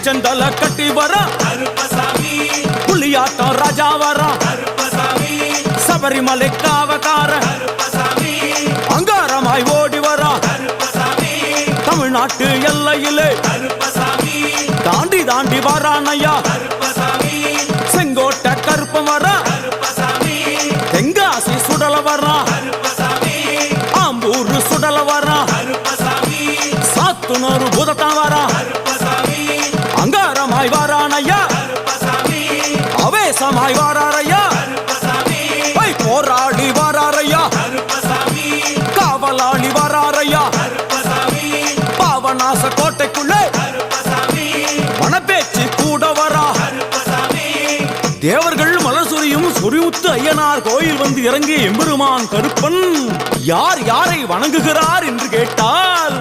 புலிச்சந்தல கட்டி வர புலியாட்டம் ராஜா வர சபரிமலை காவக்கார அங்காரமாய் ஓடி வர தமிழ்நாட்டு எல்லையிலே தாண்டி தாண்டி வரானையா செங்கோட்டை கருப்பம் வர தெங்காசி சுடல வர ஆம்பூர் சுடல வர சாத்துனூர் புதத்தான் வர அங்காரமாய் வரானையா அவேசமாய் வராரையா போராடி வராரையா காவலாளி வராரையா பாவநாச கோட்டைக்குள்ளே மனப்பேச்சு கூட வரா தேவர்கள் மலர் சொரியும் சொரிமுத்து ஐயனார் கோயில் வந்து இறங்கிய எம்பெருமான் கருப்பன் யார் யாரை வணங்குகிறார் என்று கேட்டால்